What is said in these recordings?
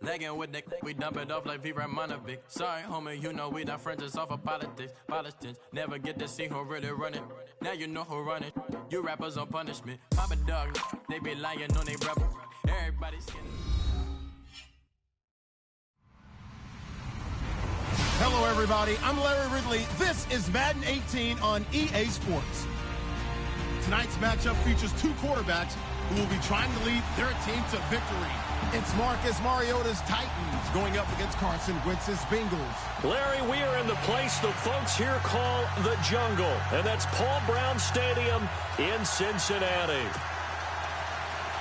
Lagging with the we dump it off like V. Ramonovic. Sorry, homie, you know we not friends, just off of politics. Politics never get to see who really running. Now you know who running. You rappers on punishment. Papa dog, they be lying on they rebel. Everybody's scared. Hello, everybody. I'm Larry Ridley. This is Madden 18 on EA Sports. Tonight's matchup features two quarterbacks who will be trying to lead their team to victory. It's Marcus Mariota's Titans going up against Carson Wentz's Bengals. Larry, we are in the place the folks here call the Jungle, and that's Paul Brown Stadium in Cincinnati.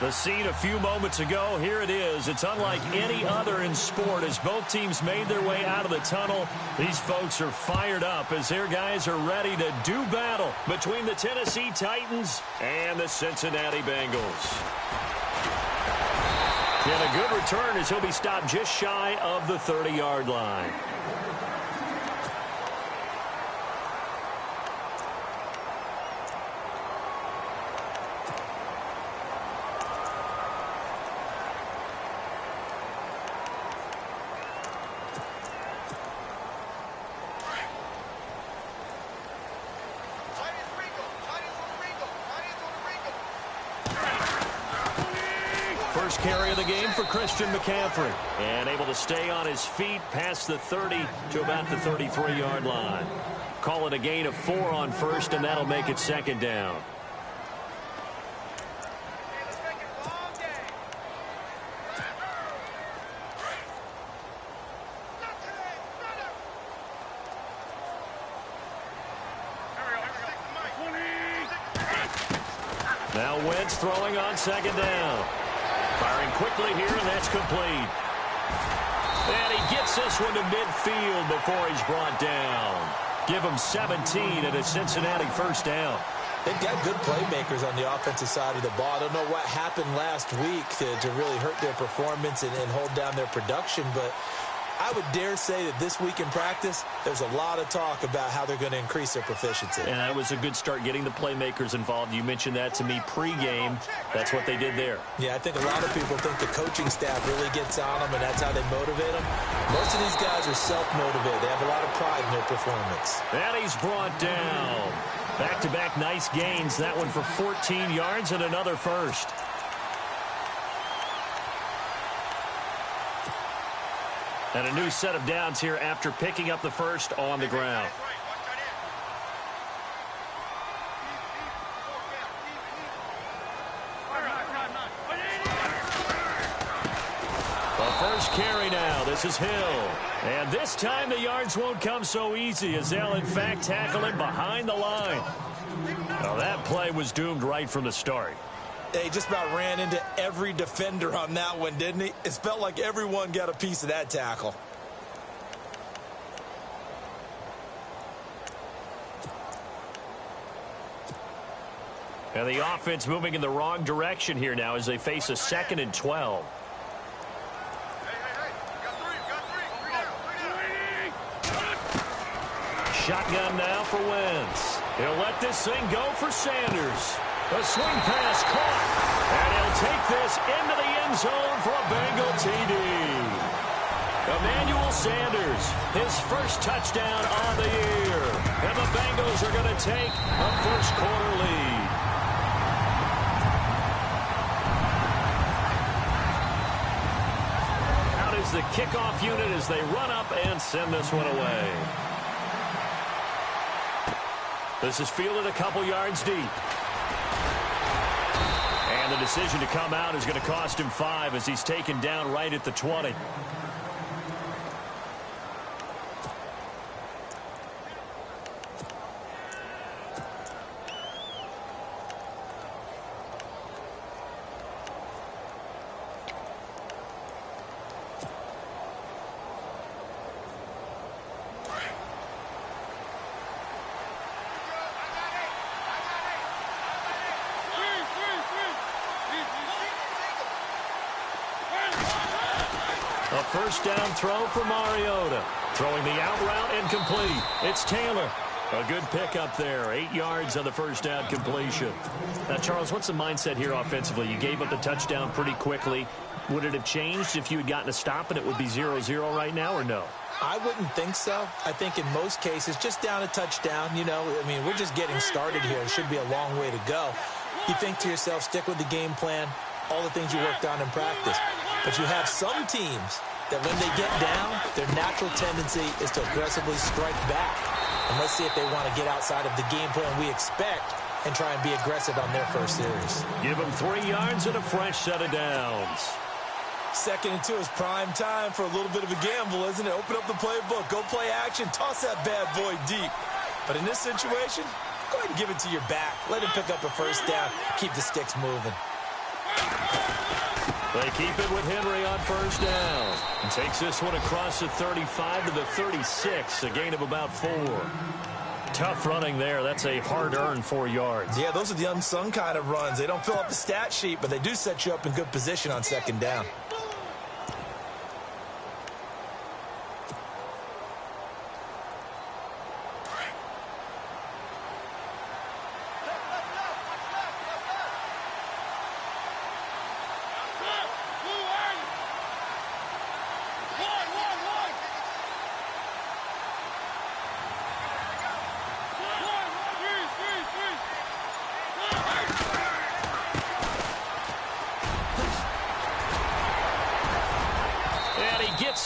The scene a few moments ago, here it is. It's unlike any other in sport as both teams made their way out of the tunnel. These folks are fired up as their guys are ready to do battle between the Tennessee Titans and the Cincinnati Bengals. And a good return as he'll be stopped just shy of the 30-yard line. First carry of the game for Christian McCaffrey. And able to stay on his feet past the 30 to about the 33-yard line. Call it a gain of 4 on first, and that'll make it second down. Now Wentz throwing on second down. Firing quickly here, and that's complete. And he gets this one to midfield before he's brought down. Give him 17 and a Cincinnati first down. They've got good playmakers on the offensive side of the ball. I don't know what happened last week to really hurt their performance and hold down their production, but I would dare say that this week in practice, there's a lot of talk about how they're going to increase their proficiency. And that was a good start getting the playmakers involved. You mentioned that to me pregame. That's what they did there. Yeah, I think a lot of people think the coaching staff really gets on them, and that's how they motivate them. Most of these guys are self-motivated. They have a lot of pride in their performance. And he's brought down. Back-to-back nice gains. That one for 14 yards and another first. And a new set of downs here after picking up the first on the ground. The first carry now. This is Hill. And this time the yards won't come so easy as they'll in fact tackle him behind the line. Well, that play was doomed right from the start. He just about ran into every defender on that one, didn't he? It felt like everyone got a piece of that tackle. And the offense moving in the wrong direction here now as they face a 2nd and 12. Shotgun now for Wentz. He'll let this thing go for Sanders. A swing pass caught, and he'll take this into the end zone for a Bengal TD. Emmanuel Sanders, his first touchdown on the year. And the Bengals are going to take a first-quarter lead. Out is the kickoff unit as they run up and send this one away. This is fielded a couple yards deep. And the decision to come out is going to cost him 5 as he's taken down right at the 20. A first down throw for Mariota. Throwing the out route incomplete. It's Taylor. A good pickup there. 8 yards on the first down completion. Now, Charles, what's the mindset here offensively? You gave up the touchdown pretty quickly. Would it have changed if you had gotten a stop and it would be 0-0 right now, or no? I wouldn't think so. I think in most cases, just down a touchdown, you know, I mean, we're just getting started here. It should be a long way to go. You think to yourself, stick with the game plan, all the things you worked on in practice. But you have some teams that when they get down, their natural tendency is to aggressively strike back. And let's see if they want to get outside of the game plan we expect and try and be aggressive on their first series. Give them 3 yards and a fresh set of downs. 2nd and 2 is prime time for a little bit of a gamble, isn't it? Open up the playbook, go play action, toss that bad boy deep. But in this situation, go ahead and give it to your back. Let him pick up a first down. Keep the sticks moving. They keep it with Henry on first down. And takes this one across the 35 to the 36, a gain of about 4. Tough running there. That's a hard-earned 4 yards. Yeah, those are the unsung kind of runs. They don't fill up the stat sheet, but they do set you up in good position on 2nd down.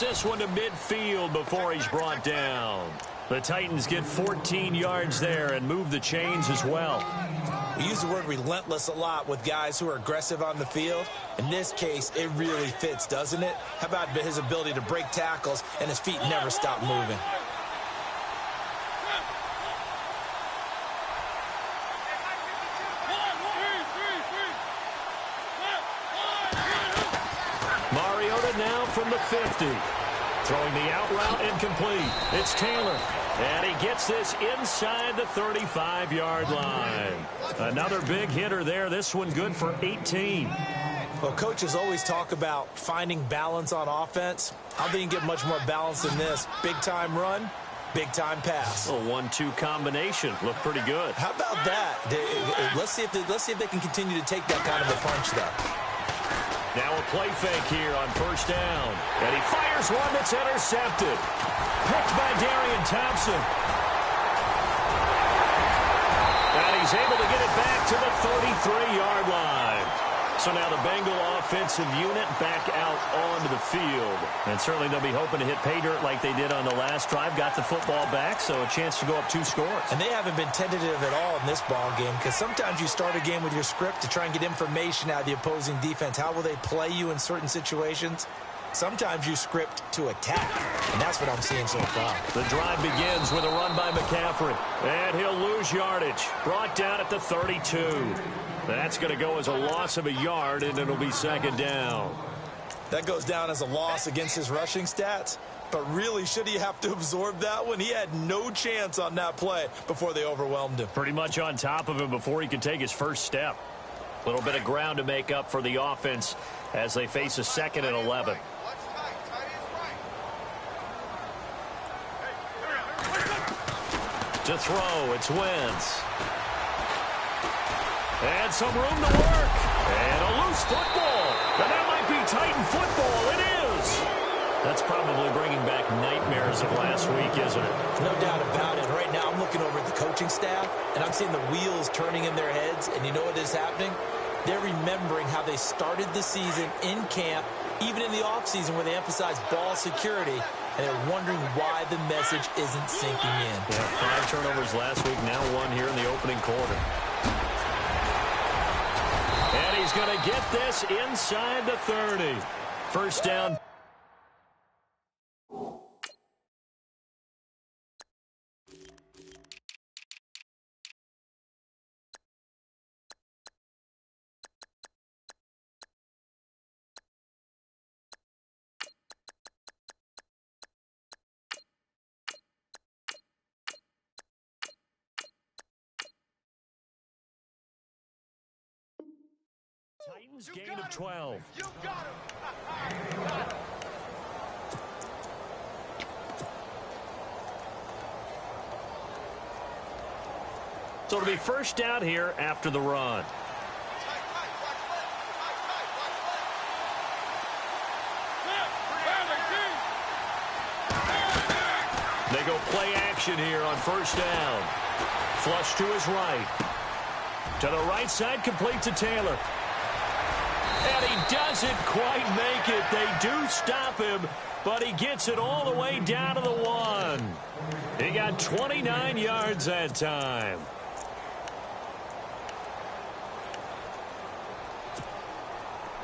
This one to midfield before he's brought down. The Titans get 14 yards there and move the chains as well. We use the word relentless a lot with guys who are aggressive on the field. In this case, it really fits, doesn't it? How about his ability to break tackles and his feet never stop moving? Mariota now from the 50. Throwing the out route incomplete. It's Taylor. And he gets this inside the 35-yard line. Another big hitter there. This one good for 18. Well, coaches always talk about finding balance on offense. I don't think you can get much more balance than this. Big-time run, big-time pass. A 1-2 combination. Looked pretty good. How about that? Let's see if they can continue to take that kind of a punch, though. Now a play fake here on first down. And he fires one that's intercepted. Picked by Darian Thompson. And he's able to get it back to the 33-yard line. So now the Bengal offensive unit back out onto the field. And certainly they'll be hoping to hit pay dirt like they did on the last drive. Got the football back, so a chance to go up 2 scores. And they haven't been tentative at all in this ball game, because sometimes you start a game with your script to try and get information out of the opposing defense. How will they play you in certain situations? Sometimes you script to attack, and that's what I'm seeing so far. The drive begins with a run by McCaffrey, and he'll lose yardage. Brought down at the 32. That's going to go as a loss of a yard, and it'll be 2nd down. That goes down as a loss against his rushing stats. But really, should he have to absorb that one? He had no chance on that play before they overwhelmed him. Pretty much on top of him before he could take his first step. A little bit of ground to make up for the offense as they face a 2nd and 11. To throw, it's Wentz. And some room to work. And a loose football. And that might be Titan football. It is. That's probably bringing back nightmares of last week, isn't it? No doubt about it. Right now I'm looking over at the coaching staff, and I'm seeing the wheels turning in their heads. And you know what is happening? They're remembering how they started the season in camp, even in the offseason where they emphasized ball security. And they're wondering why the message isn't sinking in. Yeah, 5 turnovers last week, now 1 here in the opening quarter. And he's going to get this inside the 30. First down. Titans gain of 12. You got him. So it'll be first down here after the run. They go play action here on first down. Flush to his right. To the right side, complete to Taylor. And he doesn't quite make it. They do stop him, but he gets it all the way down to the 1. He got 29 yards that time.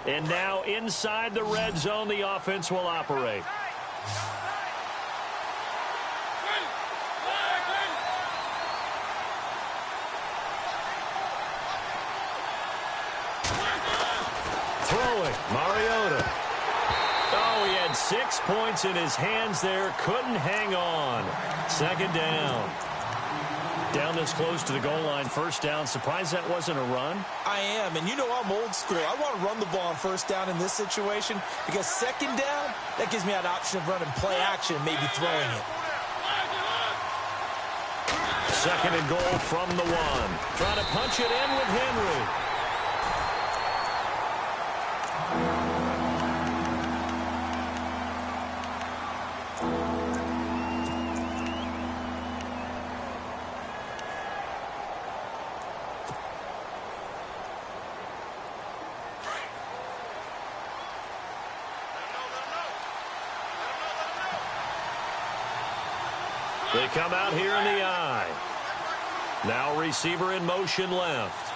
And now inside the red zone, the offense will operate. Throwing, Mariota. Oh, he had 6 points in his hands there. Couldn't hang on. Second down. Down this close to the goal line. First down. Surprised that wasn't a run? I am, and you know I'm old school. I want to run the ball on first down in this situation because second down, that gives me an option of running play action and maybe throwing it. Second and goal from the 1. Trying to punch it in with Henry. They come out here in the eye. Now receiver in motion left.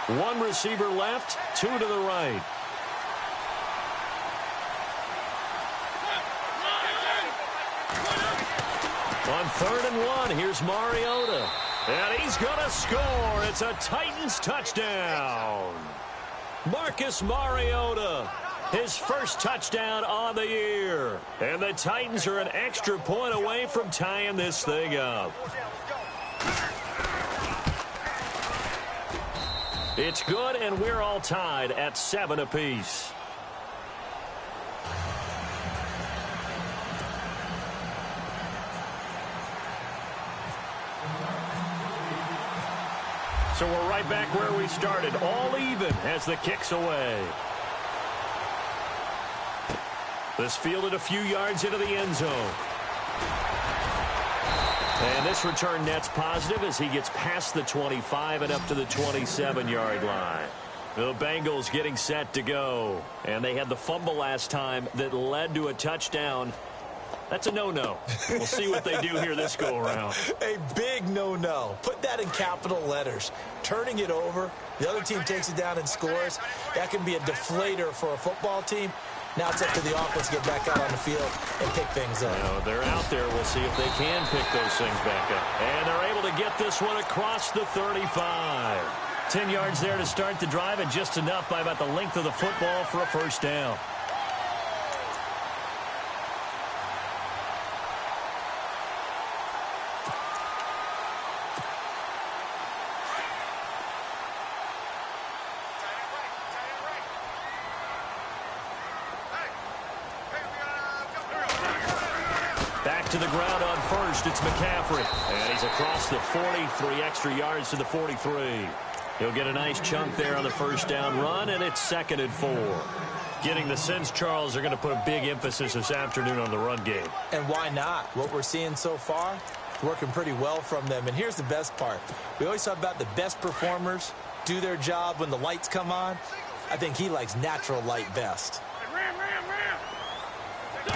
One receiver left, 2 to the right. On 3rd and 1, here's Mariota. And he's going to score. It's a Titans touchdown. Marcus Mariota. His first touchdown on the year. And the Titans are an extra point away from tying this thing up. It's good, and we're all tied at 7 apiece. So we're right back where we started, all even as the kick's away. This fielded a few yards into the end zone. And this return net's positive as he gets past the 25 and up to the 27-yard line. The Bengals getting set to go. And they had the fumble last time that led to a touchdown. That's a no-no. We'll see what they do here this go-around. A big no-no. Put that in capital letters. Turning it over, the other team takes it down and scores. That can be a deflator for a football team. Now it's up to the offense to get back out on the field and pick things up. Now, they're out there. We'll see if they can pick those things back up. And they're able to get this one across the 35. 10 yards there to start the drive, and just enough by about the length of the football for a first down. To the ground on first, it's McCaffrey. And he's across the 43 extra yards to the 43. He'll get a nice chunk there on the first down run, and it's 2nd and 4. Getting the sense, Charles, are going to put a big emphasis this afternoon on the run game. And why not? What we're seeing so far, working pretty well from them. And here's the best part. We always talk about the best performers do their job when the lights come on. I think he likes natural light best.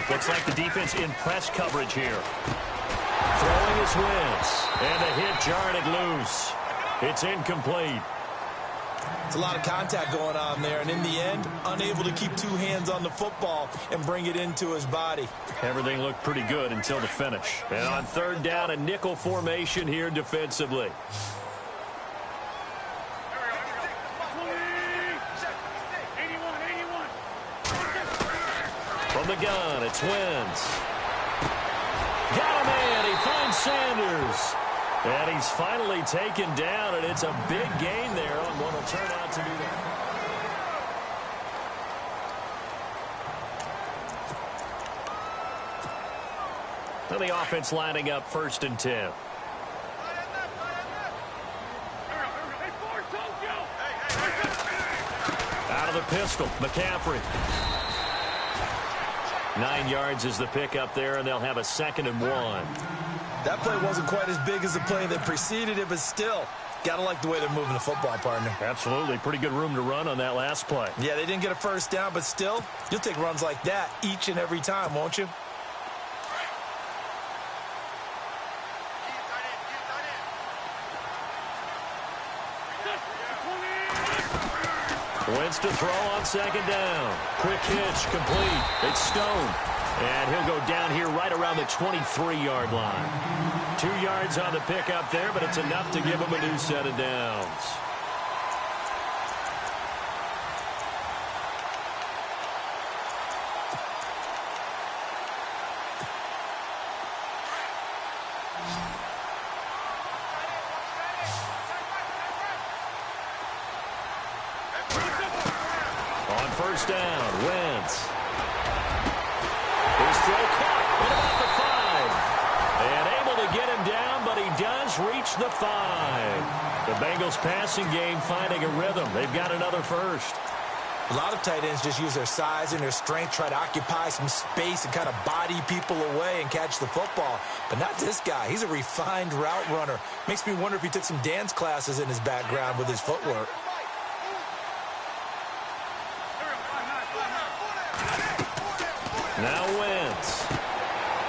Looks like the defense in press coverage here. Throwing his Wentz. And the hit jarred it loose. It's incomplete. It's a lot of contact going on there. And in the end, unable to keep 2 hands on the football and bring it into his body. Everything looked pretty good until the finish. And on 3rd down, a nickel formation here defensively. From the gun, it's Wentz. Got a man. He finds Sanders. And he's finally taken down, and it's a big gain there on what will turn out to be the... And the offense lining up 1st and 10. Out of the pistol, McCaffrey. 9 yards is the pickup there, and they'll have a 2nd and 1. That play wasn't quite as big as the play that preceded it, but still, got to like the way they're moving the football, partner. Absolutely. Pretty good room to run on that last play. Yeah, they didn't get a first down, but still, you'll take runs like that each and every time, won't you? Wentz to throw on 2nd down. Quick hitch, complete. It's Stone. And he'll go down here right around the 23-yard line. 2 yards on the pickup there, but it's enough to give him a new set of downs. On 1st down, Wentz. His throw caught at about the 5. And able to get him down, but he does reach the 5. The Bengals passing game finding a rhythm. They've got another first. A lot of tight ends just use their size and their strength, try to occupy some space and kind of body people away and catch the football. But not this guy. He's a refined route runner. Makes me wonder if he took some dance classes in his background with his footwork. Now Wentz.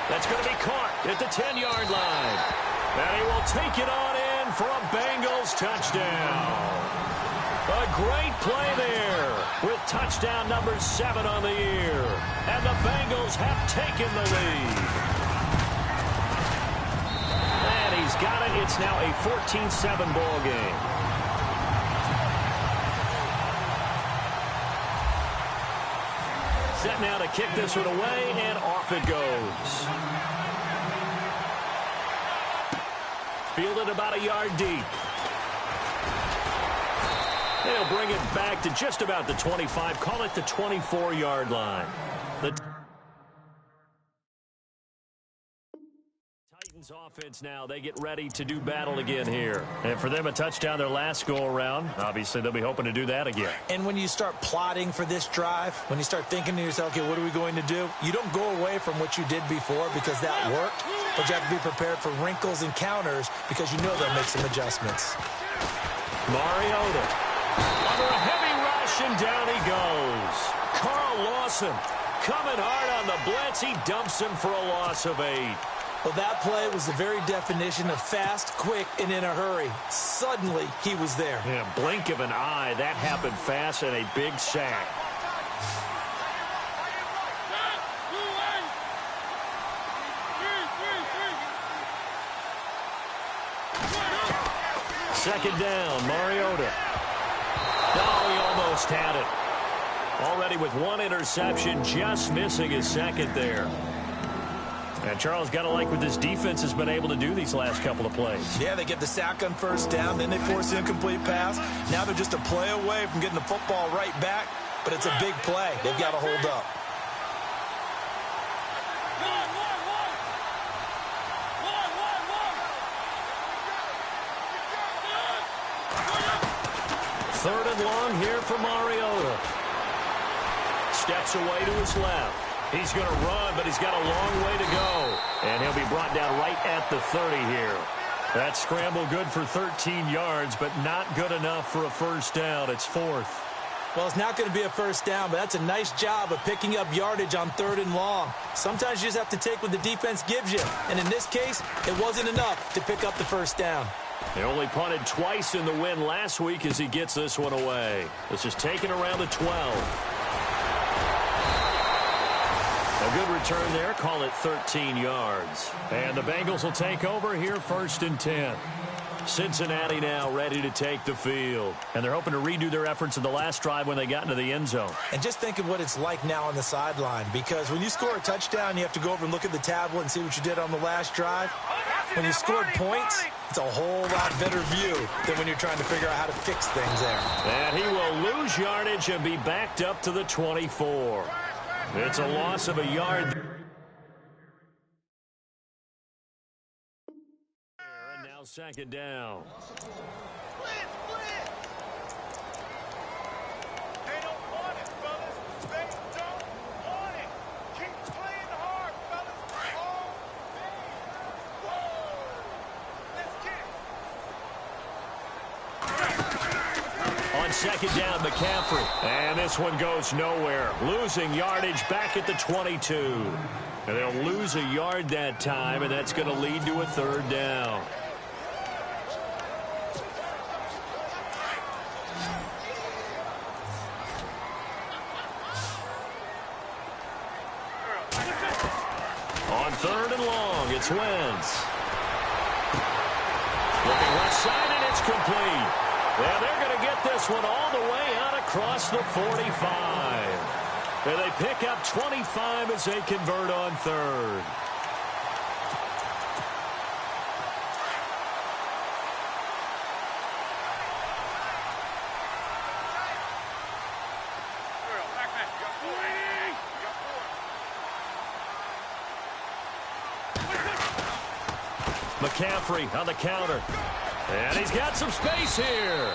That's going to be caught at the 10-yard line. And he will take it on in for a Bengals touchdown. A great play there with touchdown number 7 on the year. And the Bengals have taken the lead. And he's got it. It's now a 14-7 ball game. Set now to kick this one away, and off it goes. Fielded about a yard deep. They'll bring it back to just about the 25. Call it the 24-yard line. The Titans offense now, they get ready to do battle again here. And for them, a touchdown their last go-around. Obviously, they'll be hoping to do that again. And when you start plotting for this drive, when you start thinking to yourself, okay, what are we going to do? You don't go away from what you did before because that worked, but you have to be prepared for wrinkles and counters because you know they'll make some adjustments. Mariota. Under a heavy rush, and down he goes. Carl Lawson coming hard on the blitz. He dumps him for a loss of 8. Well, that play was the very definition of fast, quick, and in a hurry. Suddenly, he was there. Yeah, blink of an eye. That happened fast and a big sack. Second down, Mariota. Oh, he almost had it. Already with 1 interception, just missing his 2nd there. And Charles, got to like what this defense has been able to do these last couple of plays. Yeah, they get the sack on 1st down, then they force the incomplete pass. Now they're just a play away from getting the football right back, but it's a big play. They've got to hold up. Third and long here for Mariota. Steps away to his left. He's going to run, but he's got a long way to go. And he'll be brought down right at the 30 here. That scramble good for 13 yards, but not good enough for a first down. It's 4th. Well, it's not going to be a first down, but that's a nice job of picking up yardage on 3rd and long. Sometimes you just have to take what the defense gives you. And in this case, it wasn't enough to pick up the first down. They only punted twice in the win last week as he gets this one away. This is taken around the 12. A good return there. Call it 13 yards. And the Bengals will take over here 1st and 10. Cincinnati now ready to take the field. And they're hoping to redo their efforts in the last drive when they got into the end zone. And just think of what it's like now on the sideline, because when you score a touchdown, you have to go over and look at the tablet and see what you did on the last drive. When you scored points, it's a whole lot better view than when you're trying to figure out how to fix things there. And he will lose yardage and be backed up to the 24. It's a loss of a yard. And now 2nd down. They don't want it, fellas. They don't want it. Keep second down, McCaffrey. And this one goes nowhere. Losing yardage back at the 22. And they'll lose a yard that time, and that's going to lead to a third down. On third and long, it's Wentz. Looking left side, and it's complete. Yeah, they're going to get this one all the way out across the 45. And they pick up 25 as they convert on third. McCaffrey on the counter. And he's got some space here.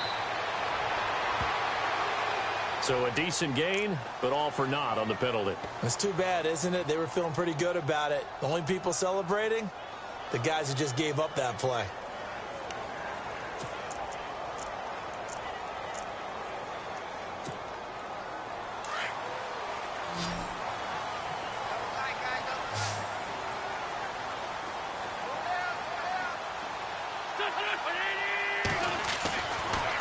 So a decent gain, but all for naught on the penalty. It's too bad, isn't it? They were feeling pretty good about it. The only people celebrating? The guys who just gave up that play.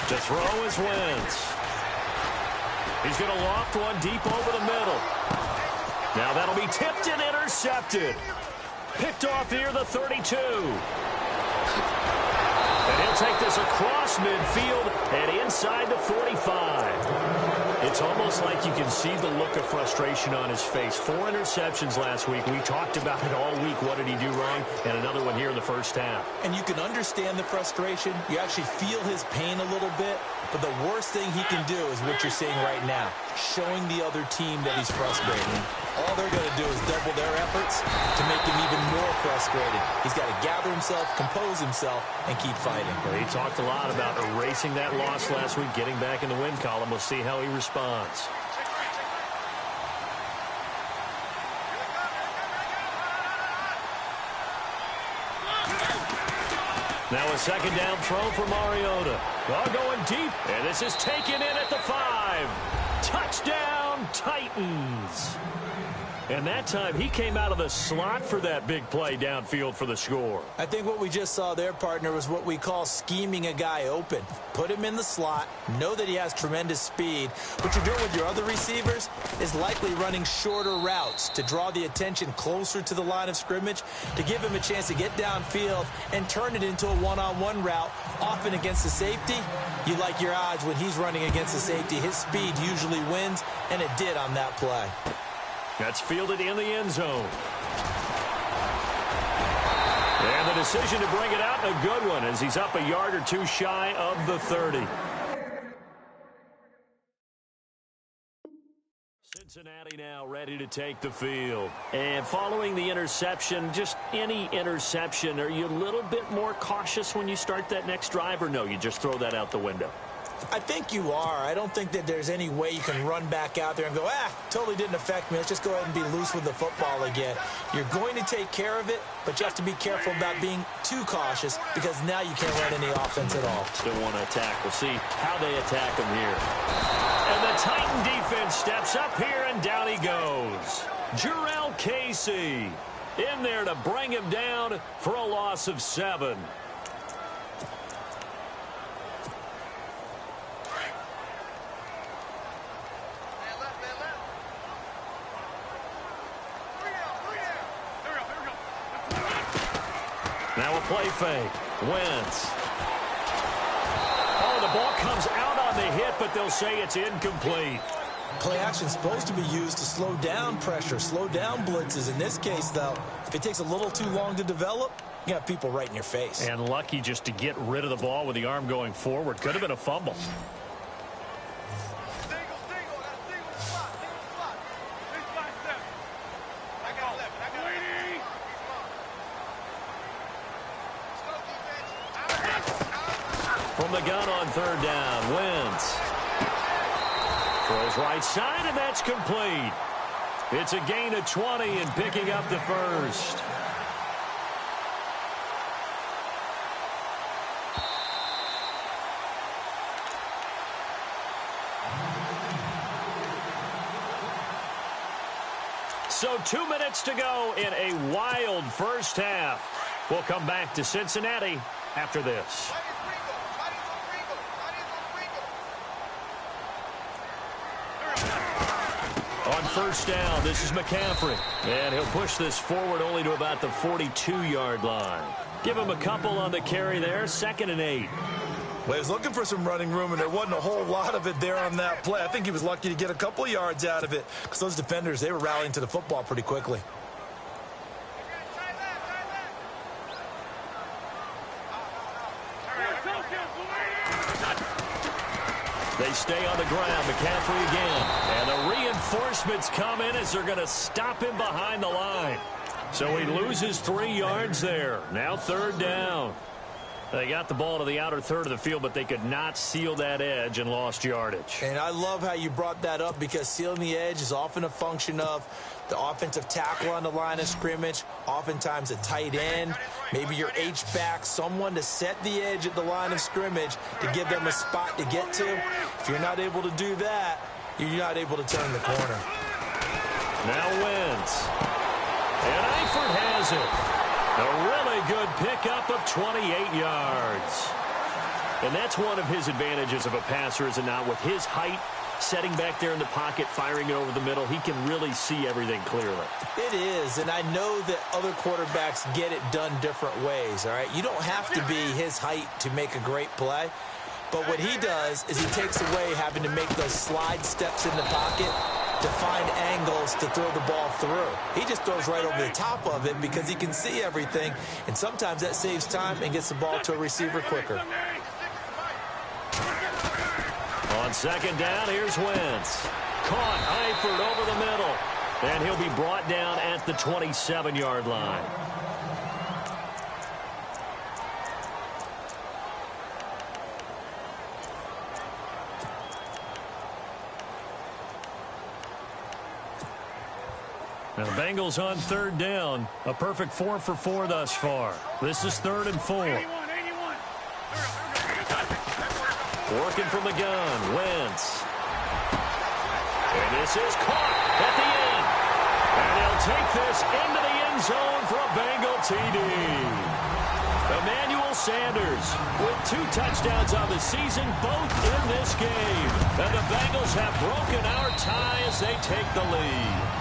To throw is Wentz. He's going to loft one deep over the middle. Now that'll be tipped and intercepted. Picked off near the 32. And he'll take this across midfield and inside the 45. It's almost like you can see the look of frustration on his face. 4 interceptions last week. We talked about it all week. What did he do wrong? And another one here in the first half. And you can understand the frustration. You actually feel his pain a little bit. But the worst thing he can do is what you're seeing right now, showing the other team that he's frustrated. All they're going to do is double their efforts to make him even more frustrated. He's got to gather himself, compose himself, and keep fighting. Well, he talked a lot about erasing that loss last week, getting back in the win column. We'll see how he responds. Now a second down throw for Mariota. Ball going deep, and this is taken in at the 5. Touchdown, Titans. And that time, he came out of the slot for that big play downfield for the score. I think what we just saw there, partner, was what we call scheming a guy open. Put him in the slot, know that he has tremendous speed. What you're doing with your other receivers is likely running shorter routes to draw the attention closer to the line of scrimmage, to give him a chance to get downfield and turn it into a one-on-one route. Often against the safety, you like your odds when he's running against the safety. His speed usually wins, and it did on that play. That's fielded in the end zone. And the decision to bring it out, a good one, as he's up a yard or two shy of the 30. Cincinnati now ready to take the field. And following the interception, just any interception, are you a little bit more cautious when you start that next drive, or no, you just throw that out the window? I think you are. I don't think that there's any way you can run back out there and go, totally didn't affect me. Let's just go ahead and be loose with the football again. You're going to take care of it, but you have to be careful about being too cautious, because now you can't run any offense at all. Still want to attack. We'll see how they attack him here. And the Titan defense steps up here, and down he goes. Jarrell Casey in there to bring him down for a loss of 7. Now a play fake. Wentz. Oh, the ball comes out on the hit, but they'll say it's incomplete. Play action is supposed to be used to slow down pressure, slow down blitzes. In this case, though, if it takes a little too long to develop, you got people right in your face. And lucky just to get rid of the ball with the arm going forward. Could have been a fumble. From the gun on third down, Wentz throws right side, and that's complete. It's a gain of 20 and picking up the first. So 2 minutes to go in a wild first half. We'll come back to Cincinnati after this. On first down, this is McCaffrey. And he'll push this forward only to about the 42-yard line. Give him a couple on the carry there, 2nd and 8. Well, he was looking for some running room, and there wasn't a whole lot of it there on that play. I think he was lucky to get a couple yards out of it because those defenders, they were rallying to the football pretty quickly. They stay on the ground. McCaffrey again. And the reinforcements come in as they're going to stop him behind the line. So he loses 3 yards there. Now 3rd down. They got the ball to the outer third of the field, but they could not seal that edge and lost yardage. And I love how you brought that up because sealing the edge is often a function of the offensive tackle on the line of scrimmage, oftentimes a tight end, maybe your H-back, someone to set the edge at the line of scrimmage to give them a spot to get to. If you're not able to do that, you're not able to turn the corner. Now Wentz. And Eifert has it. A really good pickup of 28 yards. And that's one of his advantages of a passer, is it not? With his height, setting back there in the pocket, firing it over the middle, he can really see everything clearly. It is, and I know that other quarterbacks get it done different ways, all right? You don't have to be his height to make a great play. But what he does is he takes away having to make those slide steps in the pocket to find angles to throw the ball through. He just throws right over the top of it because he can see everything, and sometimes that saves time and gets the ball to a receiver quicker. On 2nd down, here's Wentz. Caught Eifert over the middle, and he'll be brought down at the 27-yard line. Now the Bengals on 3rd down. A perfect 4 for 4 thus far. This is 3rd and 4. Working from the gun, Wentz. And this is caught at the end. And he'll take this into the end zone for a Bengal TD. Emmanuel Sanders with 2 touchdowns on the season, both in this game. And the Bengals have broken our tie as they take the lead.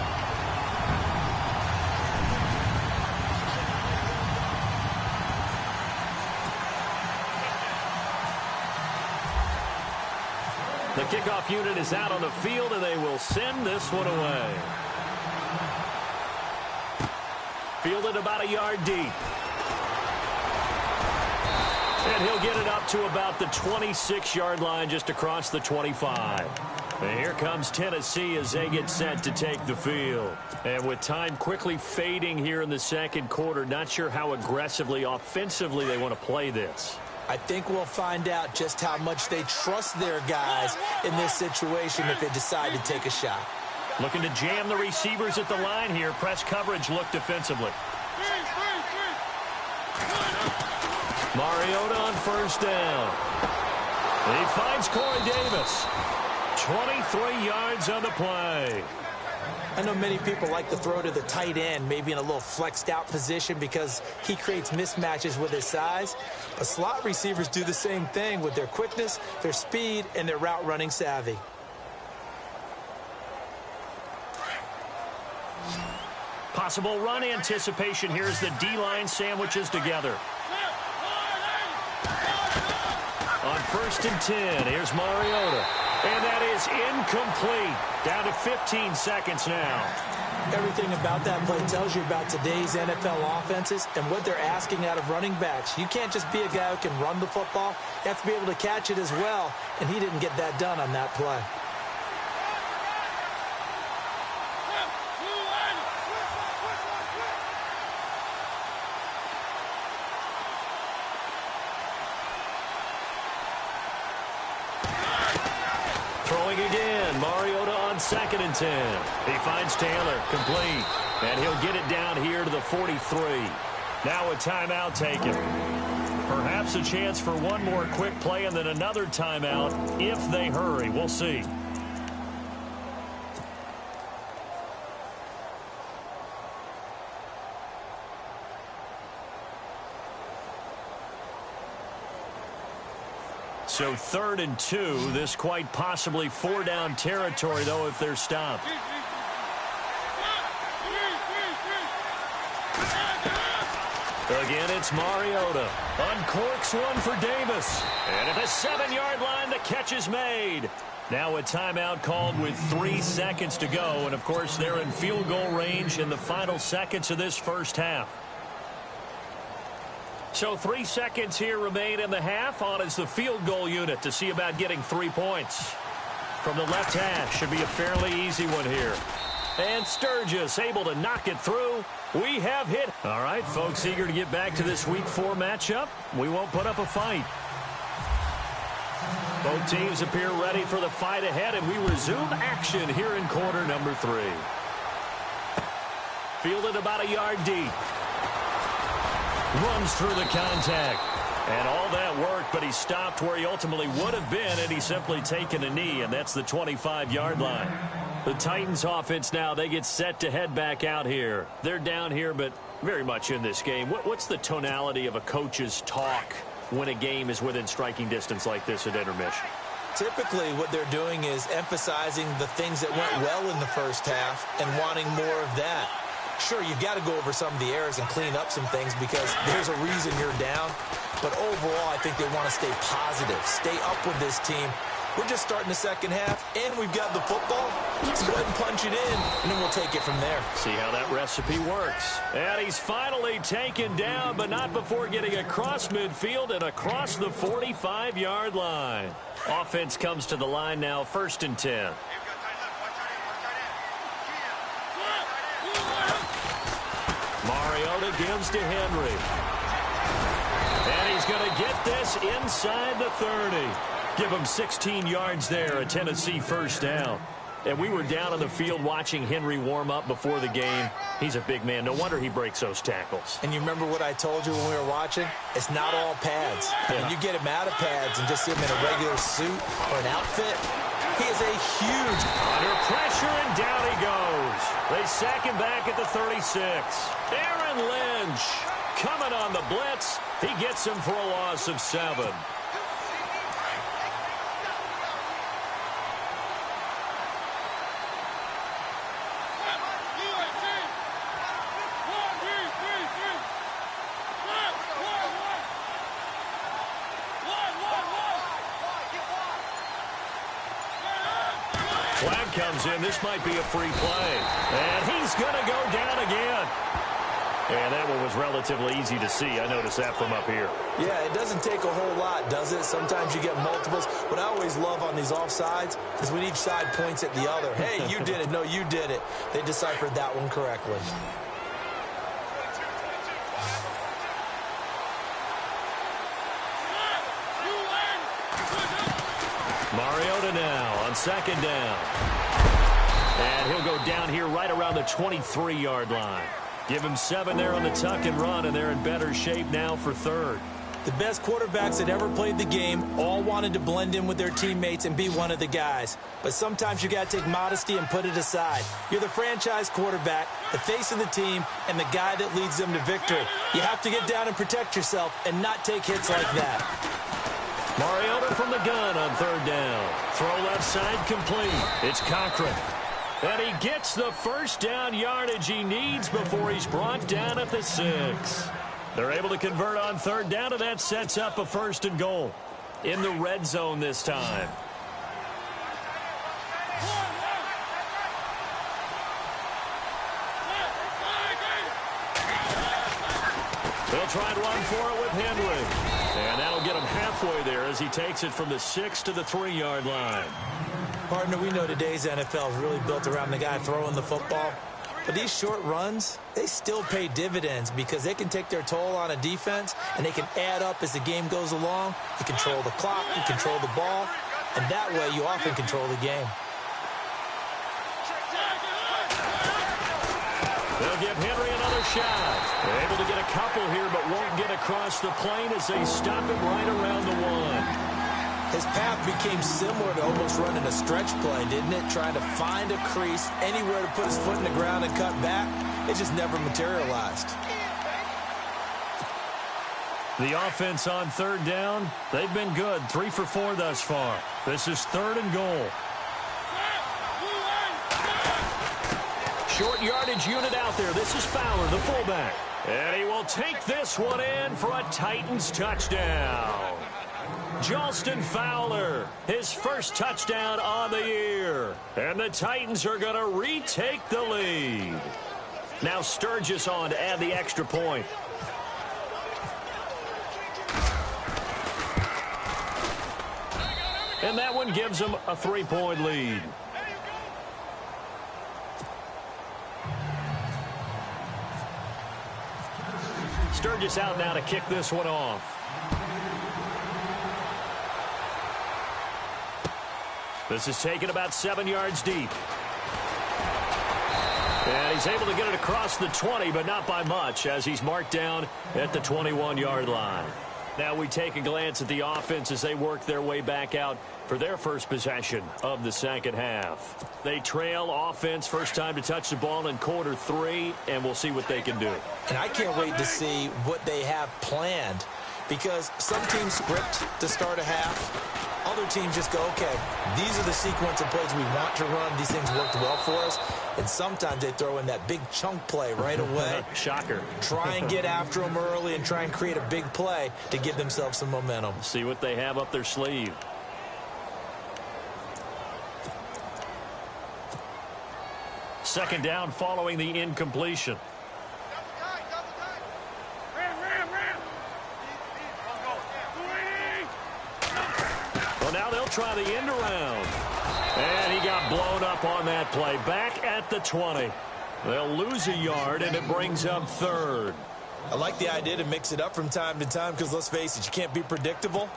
The kickoff unit is out on the field, and they will send this one away. Fielded about a yard deep. And he'll get it up to about the 26-yard line, just across the 25. And here comes Tennessee as they get set to take the field. And with time quickly fading here in the 2nd quarter, not sure how aggressively, offensively they want to play this. I think we'll find out just how much they trust their guys in this situation if they decide to take a shot. Looking to jam the receivers at the line here. Press coverage look defensively. Mariota on 1st down. He finds Corey Davis. 23 yards on the play. I know many people like to throw to the tight end, maybe in a little flexed out position because he creates mismatches with his size. But slot receivers do the same thing with their quickness, their speed, and their route running savvy. Possible run anticipation here as the D-line sandwiches together. On 1st and 10, here's Mariota. And that is incomplete. Down to 15 seconds now. Everything about that play tells you about today's NFL offenses and what they're asking out of running backs. You can't just be a guy who can run the football. You have to be able to catch it as well, and he didn't get that done on that play. Throwing again, Mariota on 2nd and 10. He finds Taylor, complete, and he'll get it down here to the 43. Now a timeout taken. Perhaps a chance for one more quick play and then another timeout if they hurry. We'll see. So 3rd and 2. This quite possibly 4-down territory, though, if they're stopped. Again, it's Mariota. Uncorks one for Davis. And at the 7-yard line, the catch is made. Now a timeout called with 3 seconds to go. And, of course, they're in field goal range in the final seconds of this first half. So 3 seconds here remain in the half. On is the field goal unit to see about getting 3 points. From the left hash, should be a fairly easy one here. And Sturgis able to knock it through. We have hit. All right, folks, eager to get back to this Week 4 matchup. We won't put up a fight. Both teams appear ready for the fight ahead, and we resume action here in quarter number 3. Fielded about a yard deep. Runs through the contact. And all that worked, but he stopped where he ultimately would have been, and he's simply taken a knee, and that's the 25-yard line. The Titans offense now, they get set to head back out here. They're down here, but very much in this game. What's the tonality of a coach's talk when a game is within striking distance like this at intermission? Typically, what they're doing is emphasizing the things that went well in the first half and wanting more of that. Sure, you've got to go over some of the errors and clean up some things because there's a reason you're down. But overall, I think they want to stay positive, stay up with this team. We're just starting the second half, and we've got the football. Let's go ahead and punch it in, and then we'll take it from there. See how that recipe works. And he's finally taken down, but not before getting across midfield and across the 45-yard line. Offense comes to the line now, 1st and 10. Mariota gives to Henry. And he's going to get this inside the 30. Give him 16 yards there, a Tennessee first down. And we were down on the field watching Henry warm up before the game. He's a big man. No wonder he breaks those tackles. And you remember what I told you when we were watching? It's not all pads. Yeah. When you get him out of pads and just see him in a regular suit or an outfit, he is a huge... Under pressure, and down he goes. They sack him back at the 36. Aaron Lynch coming on the blitz. He gets him for a loss of 7. Flag comes in. This might be a free play. And he's going to go down again. And that one was relatively easy to see. I noticed that from up here. Yeah, it doesn't take a whole lot, does it? Sometimes you get multiples. What I always love on these offsides is when each side points at the other. Hey, you did it. No, you did it. They deciphered that one correctly. Mariota now on 2nd down. And he'll go down here right around the 23-yard line. Give him 7 there on the tuck and run, and they're in better shape now for 3rd. The best quarterbacks that ever played the game all wanted to blend in with their teammates and be one of the guys. But sometimes you got to take modesty and put it aside. You're the franchise quarterback, the face of the team, and the guy that leads them to victory. You have to get down and protect yourself and not take hits like that. Mariota from the gun on 3rd down. Throw left side complete. It's Cochran. And he gets the first down yardage he needs before he's brought down at the 6. They're able to convert on 3rd down, and that sets up a 1st and goal. In the red zone this time. They'll try and run for it with Henry. And that'll get him halfway there as he takes it from the 6 to the 3-yard line. Partner, we know today's NFL is really built around the guy throwing the football. But these short runs, they still pay dividends because they can take their toll on a defense, and they can add up as the game goes along. You control the clock, you control the ball, and that way you often control the game. They'll give Henry another shot. They're able to get a couple here, but won't get across the plane as they stop him right around the 1. His path became similar to almost running a stretch play, didn't it? Trying to find a crease, anywhere to put his foot in the ground and cut back. It just never materialized. The offense on third down, they've been good. 3 for 4 thus far. This is 3rd and goal. Short yardage unit out there. This is Fowler, the fullback. And he will take this one in for a Titans touchdown. Jalston Fowler, his first touchdown on the year. And the Titans are going to retake the lead. Now Sturgis on to add the extra point. And that one gives them a 3-point lead. Sturgis out now to kick this one off. This is taken about 7 yards deep. And he's able to get it across the 20, but not by much, as he's marked down at the 21-yard line. Now we take a glance at the offense as they work their way back out for their first possession of the second half. They trail offense, first time to touch the ball in quarter 3, and we'll see what they can do. And I can't wait to see what they have planned, because some teams script to start a half. Other teams just go, okay, these are the sequence of plays we want to run. These things worked well for us. And sometimes they throw in that big chunk play right away. Shocker. Try and get after them early and try and create a big play to give themselves some momentum. See what they have up their sleeve. Second down following the incompletion. Well, now they'll try the end around. And he got blown up on that play. Back at the 20. They'll lose a yard, and it brings up 3rd. I like the idea to mix it up from time to time because, let's face it, you can't be predictable.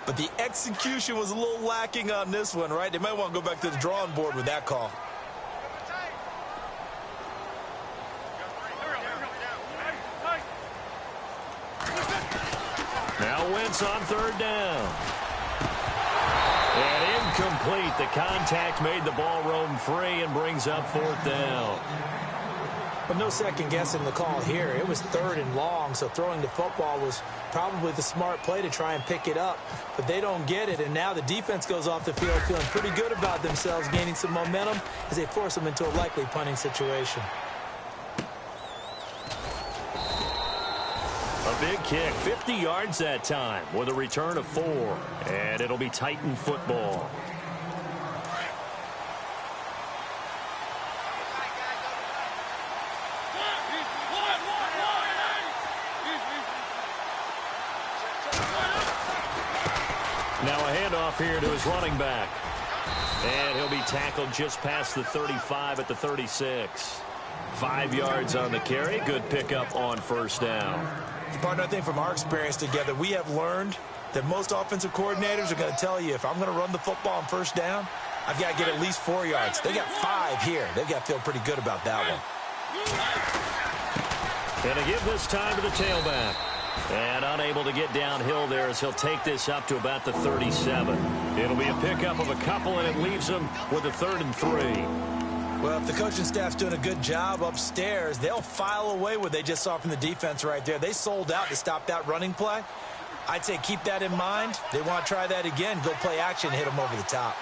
But the execution was a little lacking on this one, right? They might want to go back to the drawing board with that call. Now Wentz on 3rd down. And incomplete. The contact made the ball roam free and brings up 4th down. But no second guessing the call here. It was 3rd and long, so throwing the football was probably the smart play to try and pick it up. But they don't get it, and now the defense goes off the field feeling pretty good about themselves, gaining some momentum as they force them into a likely punting situation. A big kick, 50 yards that time with a return of 4. And it'll be Titan football. Now a handoff here to his running back. And he'll be tackled just past the 35 at the 36. 5 yards on the carry. Good pickup on first down. Partner, I think from our experience together, we have learned that most offensive coordinators are going to tell you, if I'm going to run the football on first down, I've got to get at least 4 yards. They got 5 here. They've got to feel pretty good about that one. And to give this time to the tailback. And unable to get downhill there as he'll take this up to about the 37. It'll be a pickup of a couple, and it leaves him with a 3rd and 3. Well, if the coaching staff's doing a good job upstairs, they'll file away what they just saw from the defense right there. They sold out to stop that running play. I'd say keep that in mind. They want to try that again. Go play action, hit them over the top.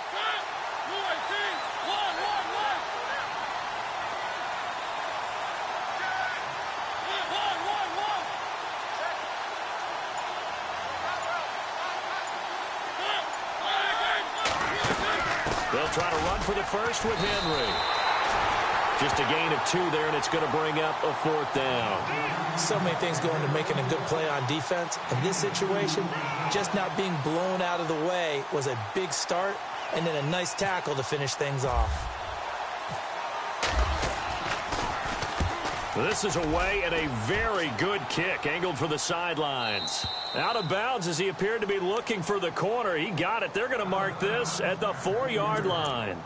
They'll try to run for the first with Henry. Just a gain of 2 there, and it's going to bring up a 4th down. So many things go into making a good play on defense. In this situation, just not being blown out of the way was a big start, and then a nice tackle to finish things off. This is away, and a very good kick angled for the sidelines. Out of bounds as he appeared to be looking for the corner. He got it. They're going to mark this at the 4-yard line.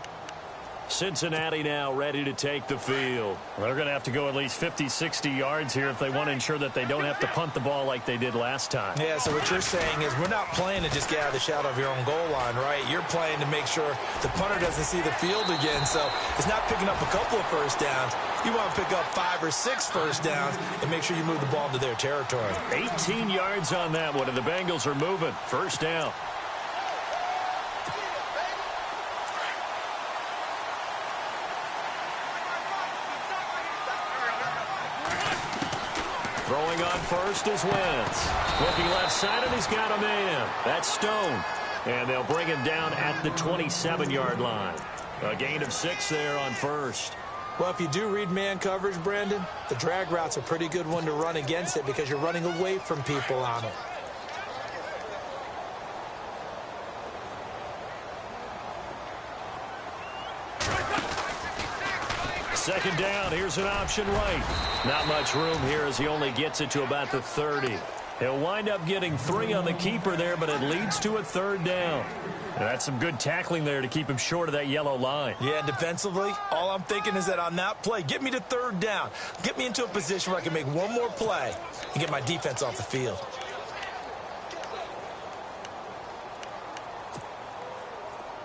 Cincinnati now ready to take the field. Well, they're going to have to go at least 50, 60 yards here if they want to ensure that they don't have to punt the ball like they did last time. Yeah, so what you're saying is we're not playing to just get out of the shadow of your own goal line, right? You're playing to make sure the punter doesn't see the field again. So it's not picking up a couple of first downs. You want to pick up 5 or 6 first downs and make sure you move the ball into their territory. 18 yards on that one, and the Bengals are moving. First down. Throwing on first is Wentz. Looking left side, and he's got a man. That's Stone. And they'll bring him down at the 27-yard line. A gain of 6 there on first. Well, if you do read man coverage, Brandon, the drag route's a pretty good one to run against it because you're running away from people on it. Second down, here's an option right. Not much room here as he only gets it to about the 30. He'll wind up getting 3 on the keeper there, but it leads to a third down. And that's some good tackling there to keep him short of that yellow line. Yeah, defensively, all I'm thinking is that on that play, get me to third down. Get me into a position where I can make one more play and get my defense off the field.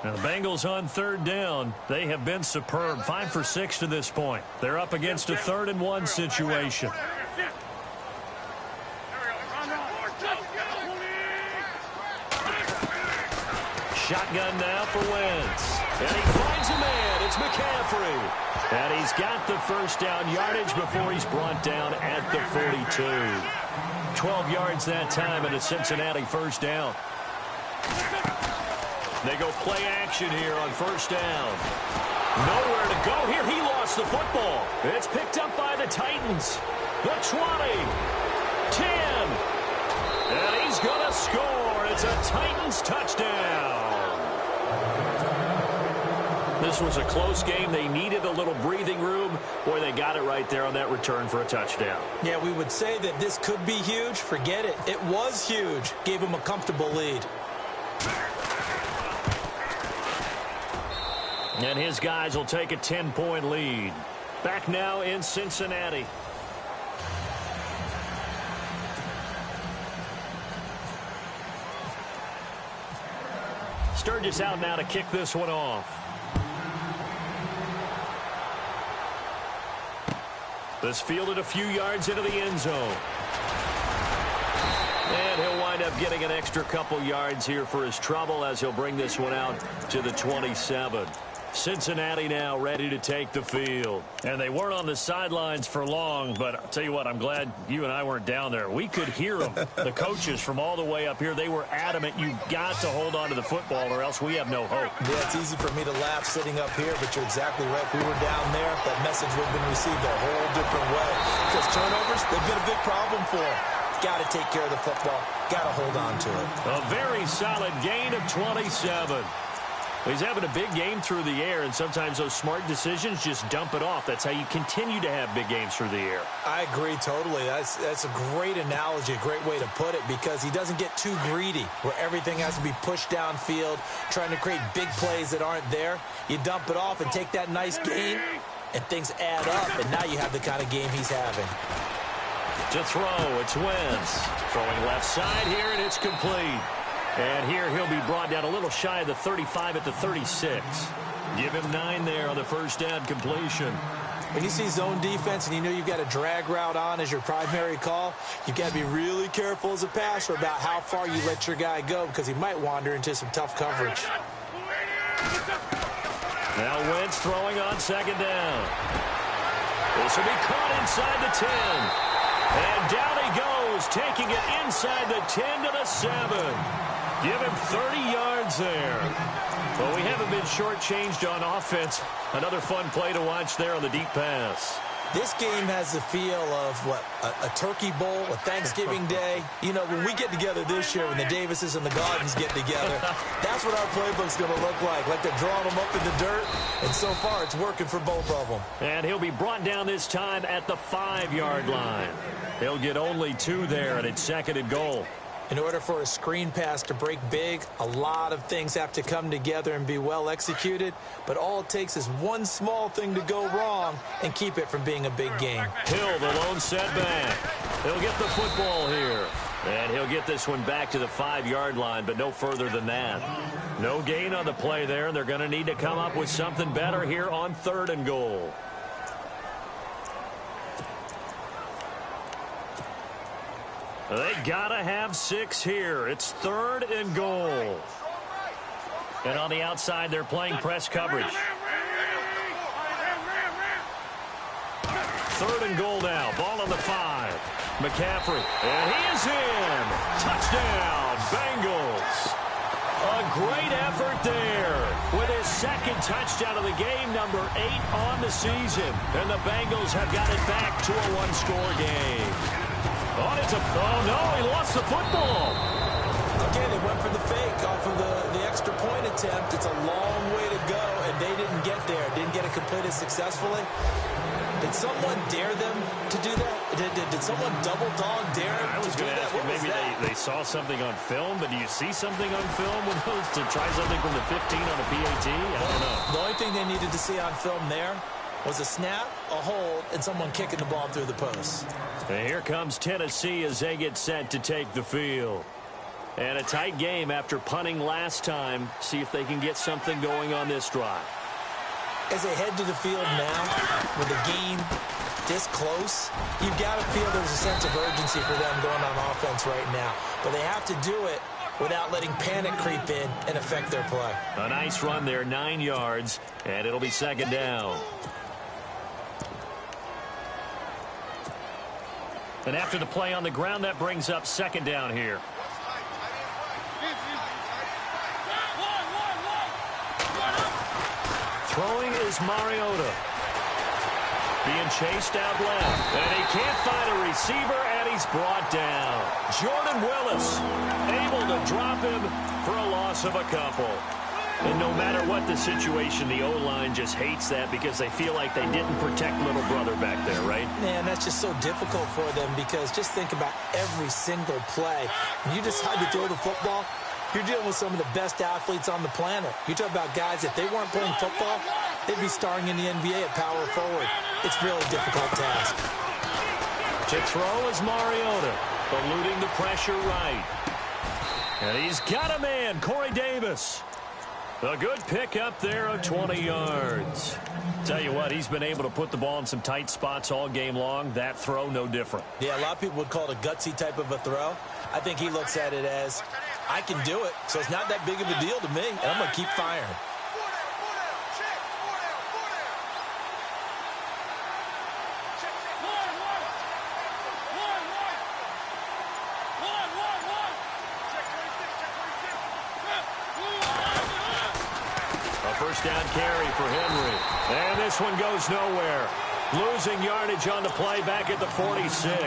Now the Bengals on third down. They have been superb. 5 for 6 to this point. They're up against a 3rd and 1 situation. Shotgun now for Wentz. And he finds a man. It's McCaffrey. And he's got the first down yardage before he's brought down at the 42. 12 yards that time and a Cincinnati first down. They go play action here on first down. Nowhere to go here. He lost the football. It's picked up by the Titans. The 20. 10. And he's going to score. It's a Titans touchdown. This was a close game. They needed a little breathing room. Boy, they got it right there on that return for a touchdown. Yeah, we would say that this could be huge. Forget it. It was huge. Gave him a comfortable lead. And his guys will take a 10-point lead. Back now in Cincinnati. Sturgis out now to kick this one off. This fielded a few yards into the end zone. And he'll wind up getting an extra couple yards here for his trouble as he'll bring this one out to the 27. Cincinnati now ready to take the field. And they weren't on the sidelines for long, but I'll tell you what, I'm glad you and I weren't down there. We could hear them. The coaches from all the way up here, they were adamant. You've got to hold on to the football or else we have no hope. Yeah, it's easy for me to laugh sitting up here, but you're exactly right. If we were down there, that message would have been received a whole different way. Because turnovers, they've been a big problem for them. Got to take care of the football. Got to hold on to it. A very solid gain of 27. He's having a big game through the air, and sometimes those smart decisions just dump it off. That's how you continue to have big games through the air. I agree totally. That's a great analogy, a great way to put it, because he doesn't get too greedy where everything has to be pushed downfield, trying to create big plays that aren't there. You dump it off and take that nice gain, and things add up, and now you have the kind of game he's having. To throw, it's Wentz. Throwing left side here, and it's complete. And here he'll be brought down a little shy of the 35 at the 36. Give him 9 there on the first down completion. When you see zone defense and you know you've got a drag route on as your primary call, you've got to be really careful as a passer about how far you let your guy go because he might wander into some tough coverage. Now Wentz throwing on second down. This will be caught inside the 10. And down he goes, taking it inside the 10 to the 7. Give him 30 yards there. Well, we haven't been shortchanged on offense. Another fun play to watch there on the deep pass. This game has the feel of, what, a turkey bowl, a Thanksgiving day. You know, when we get together this year, when the Davises and the Gardens get together, that's what our playbook's going to look like they're drawing them up in the dirt. And so far, it's working for both of them. And he'll be brought down this time at the 5-yard line. He'll get only 2 there, and it's second and goal. In order for a screen pass to break big, a lot of things have to come together and be well executed, but all it takes is one small thing to go wrong and keep it from being a big game. Hill, the lone setback. He'll get the football here. And he'll get this one back to the 5-yard line, but no further than that. No gain on the play there, and they're going to need to come up with something better here on 3rd and goal. They got to have 6 here. It's 3rd and goal. And on the outside, they're playing press coverage. 3rd and goal now. Ball on the 5. McCaffrey, and he is in. Touchdown, Bengals. A great effort there with his 2nd touchdown of the game, number 8 on the season. And the Bengals have got it back to a 1-score game. Oh, no, he lost the football. Again, they went for the fake off of the extra point attempt. It's a long way to go, and they didn't get there. Didn't get it completed successfully. Did someone dare them to do that? Did someone double dog dare them to do that? I was going to ask you, maybe they saw something on film, but do you see something on film with those to try something from the 15 on a PAT? I don't know. The only thing they needed to see on film there was a snap, a hold, and someone kicking the ball through the post. And here comes Tennessee as they get set to take the field. And a tight game after punting last time. See if they can get something going on this drive. As they head to the field now, with the game this close, you've got to feel there's a sense of urgency for them going on offense right now. But they have to do it without letting panic creep in and affect their play. A nice run there, 9 yards, and it'll be 2nd down. And after the play on the ground, that brings up 2nd down here. Throwing is Mariota. Being chased out left. And he can't find a receiver, and he's brought down. Jordan Willis able to drop him for a loss of a couple. And no matter what the situation, the O-line just hates that because they feel like they didn't protect little brother back there, right? Man, that's just so difficult for them because just think about every single play. When you decide to throw the football, you're dealing with some of the best athletes on the planet. You talk about guys, if they weren't playing football, they'd be starring in the NBA at power forward. It's a really difficult task. To throw is Mariota, eluding the pressure right. And he's got a man, Corey Davis. A good pick up there of 20 yards. Tell you what, he's been able to put the ball in some tight spots all game long. That throw, no different. Yeah, a lot of people would call it a gutsy type of a throw. I think he looks at it as, I can do it, so it's not that big of a deal to me, and I'm going to keep firing. First down carry for Henry. And this one goes nowhere. Losing yardage on the play back at the 46.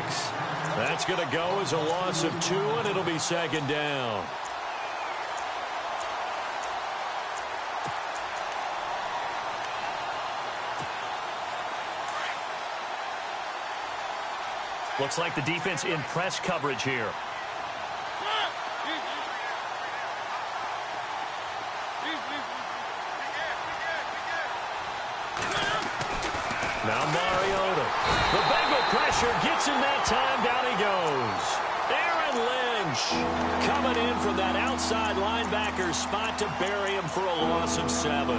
That's going to go as a loss of 2, and it'll be 2nd down. Looks like the defense in press coverage here. Now Mariota. The Bengal pressure gets him that time. Down he goes. Aaron Lynch coming in from that outside linebacker spot to bury him for a loss of 7.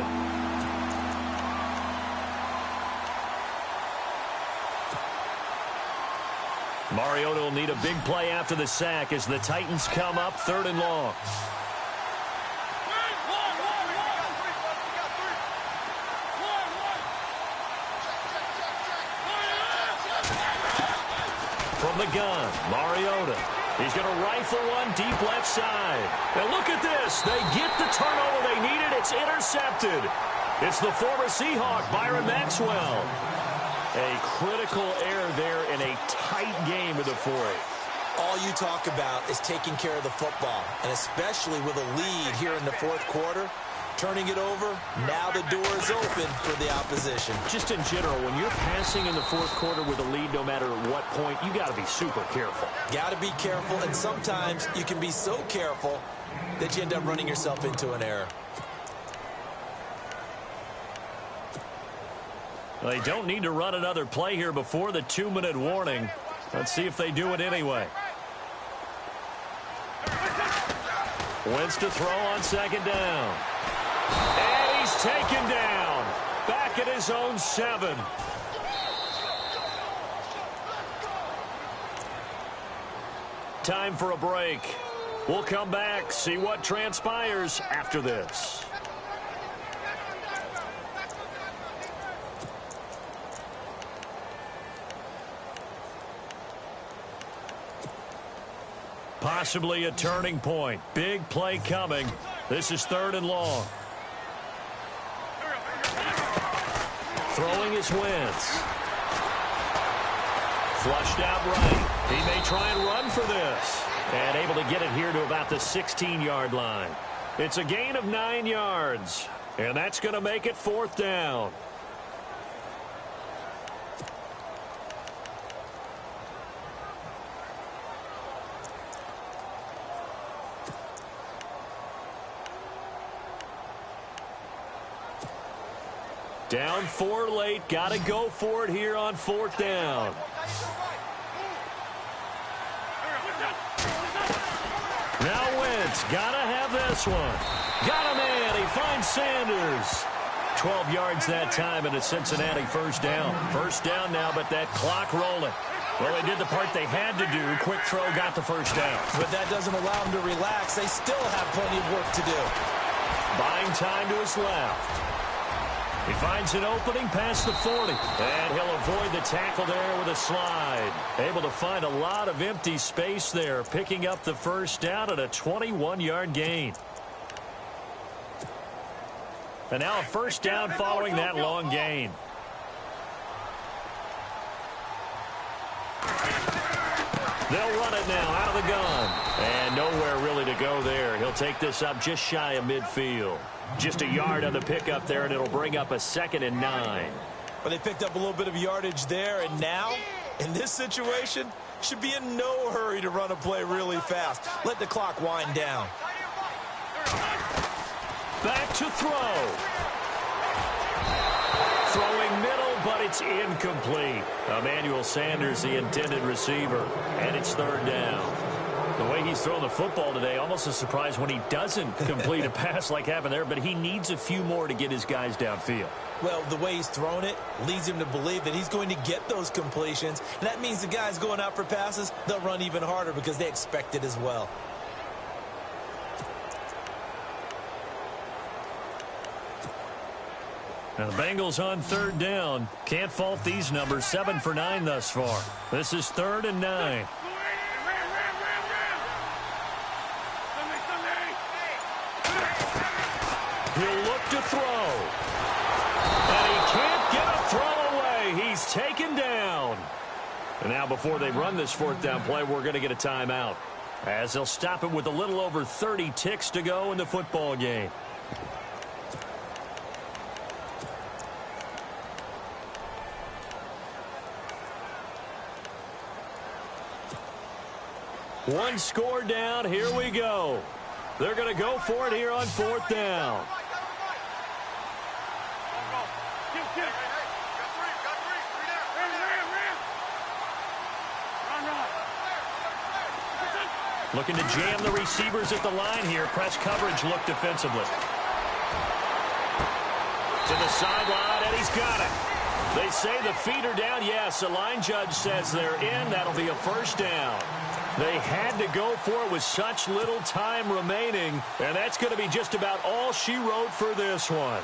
Mariota will need a big play after the sack as the Titans come up 3rd and long. From the gun, Mariota. He's going to rifle one deep left side. And look at this. They get the turnover they needed. It's intercepted. It's the former Seahawk, Byron Maxwell. A critical error there in a tight game of the 4th. All you talk about is taking care of the football, and especially with a lead here in the 4th quarter, turning it over. Now the door is open for the opposition. Just in general, when you're passing in the fourth quarter with a lead, no matter what point, you got to be super careful. Got to be careful, and sometimes you can be so careful that you end up running yourself into an error. They don't need to run another play here before the 2-minute warning. Let's see if they do it anyway. Wentz to throw on second down. And he's taken down. Back at his own 7. Time for a break. We'll come back, see what transpires after this. Possibly a turning point. Big play coming. This is 3rd and long. Throwing is Wentz. Flushed out right. He may try and run for this. And able to get it here to about the 16-yard line. It's a gain of 9 yards. And that's going to make it 4th down. Down 4 late. Got to go for it here on 4th down. Now Wentz. Got to have this one. Got a man. He finds Sanders. 12 yards that time and a Cincinnati 1st down. 1st down now, but that clock rolling. Well, they did the part they had to do. Quick throw got the 1st down. But that doesn't allow them to relax. They still have plenty of work to do. Buying time to his left. He finds an opening past the 40. And he'll avoid the tackle there with a slide. Able to find a lot of empty space there. Picking up the 1st down at a 21-yard gain. And now a 1st down following that long gain. They'll run it now out of the gun. And nowhere really to go there. He'll take this up just shy of midfield. Just a yard on the pickup there, and it'll bring up a 2nd and 9. But they picked up a little bit of yardage there, and now, in this situation, should be in no hurry to run a play really fast. Let the clock wind down. Back to throw. Throwing middle, but it's incomplete. Emmanuel Sanders, the intended receiver, and it's 3rd down. The way he's thrown the football today, almost a surprise when he doesn't complete a pass like happened there, but he needs a few more to get his guys downfield. Well, the way he's thrown it leads him to believe that he's going to get those completions. And that means the guys going out for passes, they'll run even harder because they expect it as well. Now the Bengals on 3rd down. Can't fault these numbers. 7 for 9 thus far. This is 3rd and 9. He'll look to throw. And he can't get a throw away. He's taken down. And now before they run this 4th down play, we're going to get a timeout. As they'll stop it with a little over 30 ticks to go in the football game. One score down. Here we go. They're going to go for it here on 4th down. Looking to jam the receivers at the line here. Press coverage look defensively. To the sideline, and he's got it. They say the feet are down. Yes, the line judge says they're in. That'll be a 1st down. They had to go for it with such little time remaining, and that's going to be just about all she wrote for this one.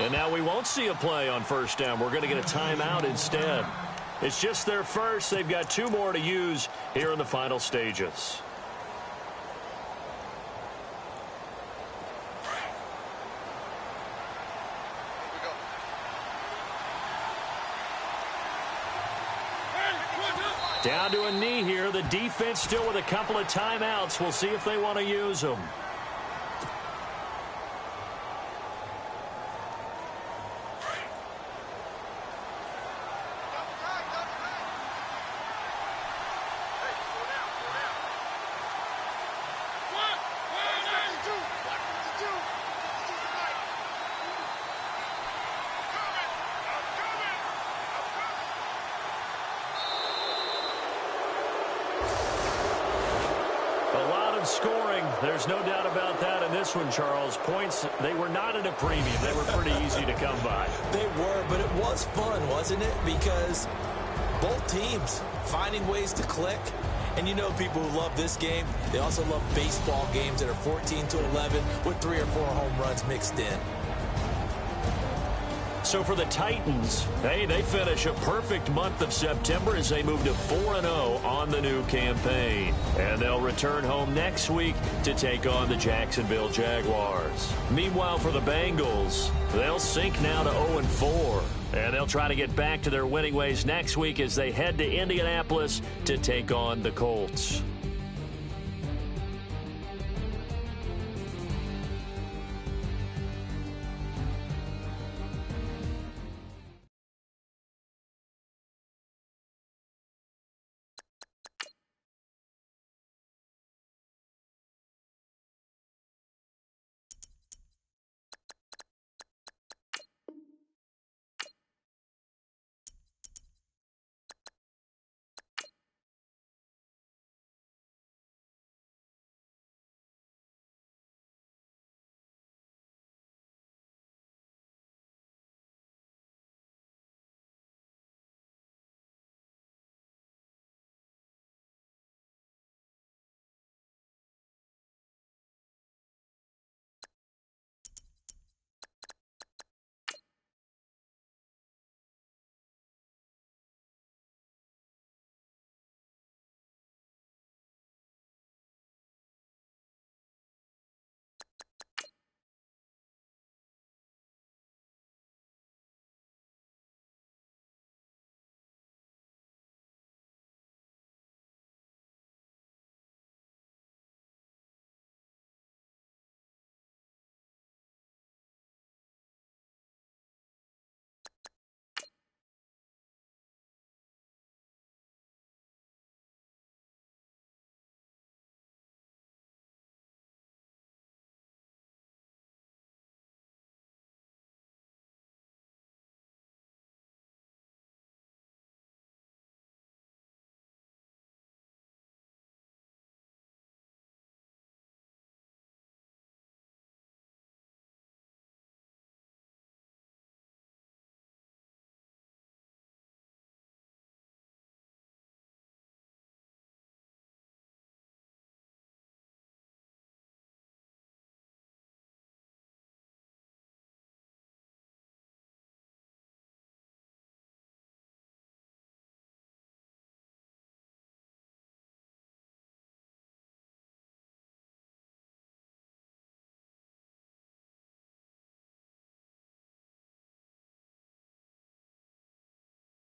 And now we won't see a play on 1st down. We're going to get a timeout instead. It's just their first. They've got 2 more to use here in the final stages. Down to a knee here. The defense still with a couple of timeouts. We'll see if they want to use them. Scoring, there's no doubt about that in this one, Charles. Points, they were not at a premium. They were pretty easy to come by. They were, but it was fun, wasn't it? Because both teams finding ways to click. And you know people who love this game, they also love baseball games that are 14-11 with 3 or 4 home runs mixed in. So for the Titans, hey, they finish a perfect month of September as they move to 4-0 on the new campaign. And they'll return home next week to take on the Jacksonville Jaguars. Meanwhile, for the Bengals, they'll sink now to 0-4. And they'll try to get back to their winning ways next week as they head to Indianapolis to take on the Colts.